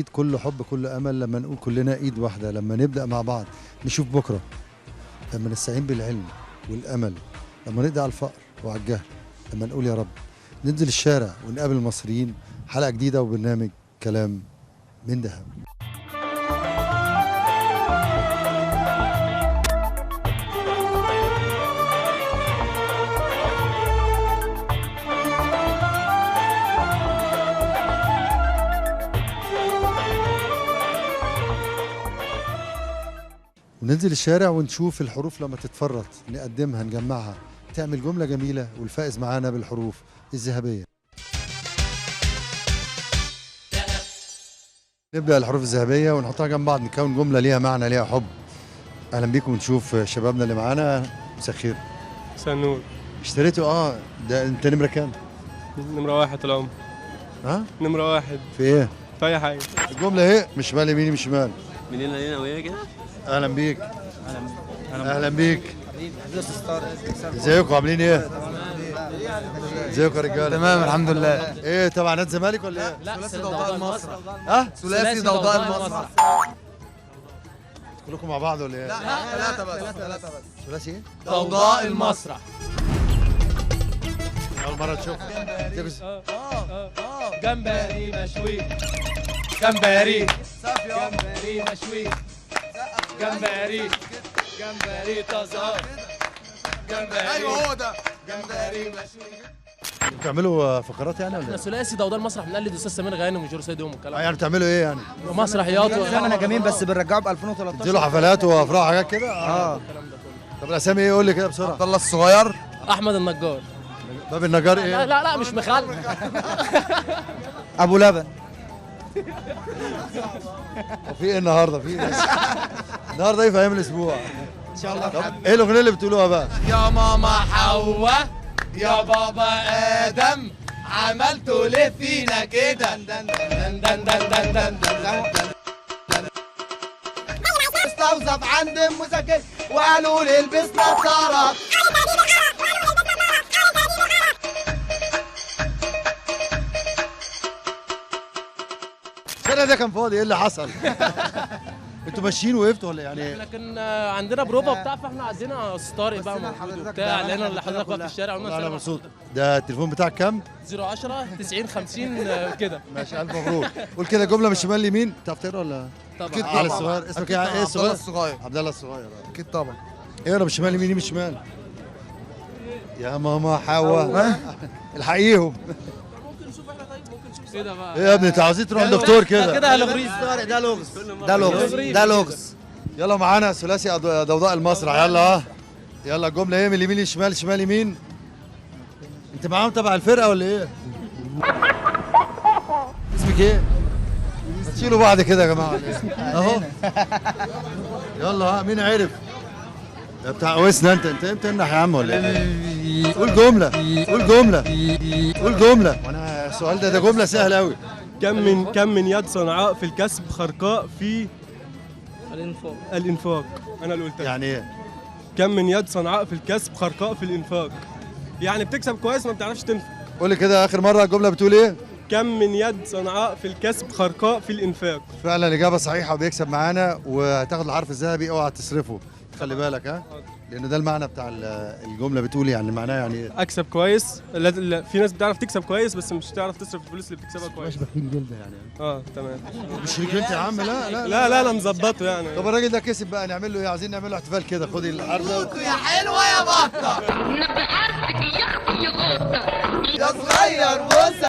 ايد كله حب كله امل، لما نقول كلنا ايد واحده، لما نبدا مع بعض نشوف بكره، لما نستعين بالعلم والامل، لما نقضي على الفقر وعلى الجهل، لما نقول يا رب، ننزل الشارع ونقابل المصريين. حلقه جديده وبرنامج كلام من دهب. وننزل الشارع ونشوف الحروف لما تتفرط نقدمها نجمعها تعمل جملة جميلة، والفائز معانا بالحروف الذهبية. نبدأ الحروف الذهبية ونحطها جنب بعض نكون جملة ليها معنى ليها حب. أهلا بيكم ونشوف شبابنا اللي معانا. مساء الخير. مساء النور. اشتريته ده أنت نمرة كام؟ نمرة واحد طول عمري. ها؟ نمرة واحد في إيه؟ في أي حاجة. الجملة إيه؟ مش شمال يمين مش شمال. من هنا لهنا وهي كده. أهلا بيك. أهلا بيك. ازيكم عاملين ايه؟ ازيكم يا رجاله؟ تمام الحمد لله. ايه تبع نادي الزمالك ولا ايه؟ لا ثلاثي ضوضاء المسرح. ثلاثي ضوضاء المسرح. كلكم مع بعض ولا ايه؟ لا ثلاثة بس. ثلاثي ايه؟ ضوضاء المسرح. أول مرة تشوف. جمبري مشوي. جمبري. جمبري مشوي. جمبري طازة. ايوه هو ده. جمبري مشوي. بتعملوا فقرات يعني ولا احنا ايه؟ ثلاثي ضوضاء المسرح بنقلد استاذ سمير غانم وجورج سيدهم والكلام يعني بتعملوا ايه يعني؟ مسرحيات زمن جميل بس بنرجعه ب 2013. بتنزلوا حفلات وافراح حاجات كده؟ الكلام ده كله. طب الاسامي ايه؟ قول لي كده بسرعة. عبد الله الصغير. احمد النجار. باب النجار لا ايه؟ لا لا مش مخالف. ابو لبن. وفي ايه النهارده؟ في ايه؟ النهارده ايه في ايام الاسبوع؟ ان شاء الله. طب ايه الاغنية اللي بتقولوها بقى؟ يا ماما حواء يا بابا ادم عملتوا ليه فينا كده؟ استوظف عند ام زكي وقالوا لي البس نظارة. الشارع ده كان فاضي، ايه اللي حصل؟ انتوا ماشيين وقفتوا ولا يعني؟ لكن عندنا بروفا وبتاع فاحنا عندنا طارق بقى موجود حضرتك وبتاع ده لقينا أهلاً اللي حضرتك واقف في كلها. الشارع والله انا قلنا مبسوط. ده التليفون بتاعك كام؟ 010 90 50 كده. ماشي، الف مبروك. قول كده جمله من الشمال اليمين. بتعرف تقرا ولا؟ طبعا. على الصغير اسمك ايه؟ ايه عبد الله الصغير؟ الصغير. عبد الله الصغير. اكيد طبعا. اقرا من الشمال اليمين من الشمال. يا ماما حواء الحقيهم. كده بقى. ايه يا ابني انت عاوزين تروح دكتور كده؟ كده هالغريز. ده لغز. ده لغز. يلا معانا ثلاثي ضوضاء المسرح. يلا يلا الجمله ايه؟ من اليمين للشمال شمال يمين. انت معاهم تبع الفرقه ولا ايه؟ اسمك ايه؟ ما تشيلوا بعض كده يا جماعه. اهو يلا ها مين عرف؟ يا بتاع وسنا انت متنح يا عم ولا ايه؟ قول جمله قول جمله. وانا السؤال ده جمله سهله قوي. كم من يد صنعاء في الكسب خرقاء في الإنفاق. أنا اللي قلتها. يعني ايه؟ كم من يد صنعاء في الكسب خرقاء في الإنفاق. يعني بتكسب كويس ما بتعرفش تنفق. قول لي كده اخر مره الجمله بتقول ايه؟ كم من يد صنعاء في الكسب خرقاء في الإنفاق. فعلا اجابه صحيحه وبيكسب معانا وهتاخد الحرف الذهبي. اوعى تصرفه، خلي بالك ها، لان ده المعنى بتاع الجمله. بتقول يعني معناها يعني ايه؟ أكسب كويس. في ناس بتعرف تكسب كويس بس مش تعرف تصرف الفلوس اللي بتكسبها كويس. بخيل جلده يعني. تمام. مش شريك انت يا عم. لا لا أنا مظبطه يعني. طب الراجل ده كسب بقى، نعمل له ايه؟ عايزين نعمل له احتفال كده. خدي الحرف ده. يا حلوة يا بطة يا صغير